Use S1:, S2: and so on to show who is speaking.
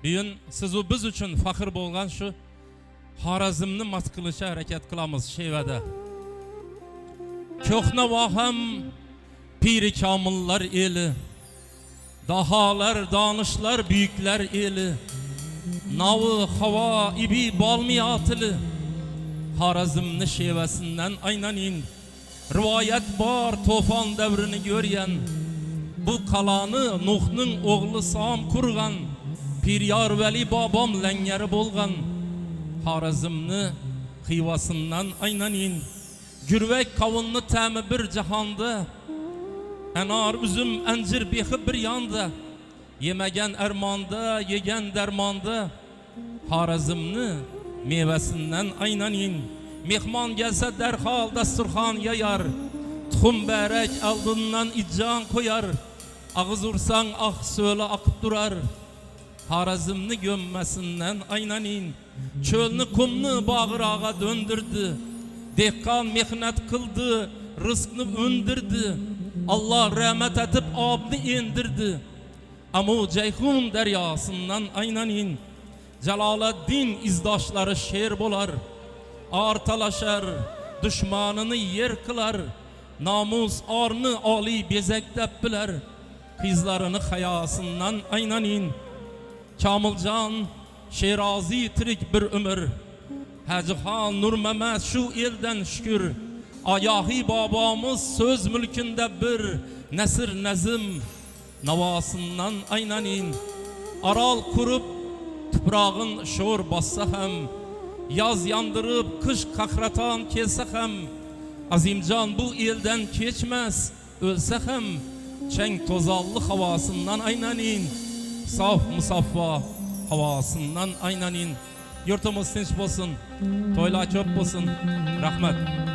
S1: Bugün siz o biz üçün fakir bolgan şu Xorazmni mat qilishga harakat qilamiz Shevada. Ko'hna vaham piri kamillar eli, dahalar, danışlar, büyükler eli, navi, hava, ibi, balmiyatili, Xorazmni Shevasinden aynanin, rivayet bar tofan devrini göryen, bu kalanı Nuh'nun oğlu Sam kurgan, Piryar Veli babam lengeri bolgan, Xorazmni Xivasından aynanin, Gürvek kavunlu təmi bir cihanda, enar, üzüm, encir behi bir yanda, yemegen ermanda, yegen dermanda, Xorazmni meyvesinden aynanin, mehman gelse derhal dasturxan yayar, tuxum bərək aldından iccan koyar, ağız ursan ah söyle akıp durar, Xorazmni gömmesinden aynanin, çölünü kumnu bağırağa döndürdü, dehkan mehnet kıldı, rızkını öndürdü, Allah rahmet edip abni indirdi. Amu Ceyhun deryasından aynanin, Celaleddin izdaşları şer bolar, artalaşar, düşmanını yer kılar, namus arını ali bezek deppiler, kızlarını hayasından aynanin, Kamilcan, Şerazi tirik bir ömür, Hacıhan Nur Mehmet şu elden şükür, Ayahi babamız söz mülkünde bir nesir nezim, navasından aynanin, aral kurup tuprağın şor bassa hem, yaz yandırıp kış kakratan kelse hem, Azimcan bu elden geçmez ölse hem, çeng tozallı havasından aynanin, saf musaffa havasından aynanin, yurtumuz tinç bolsun, toylar köp bolsun, rahmet.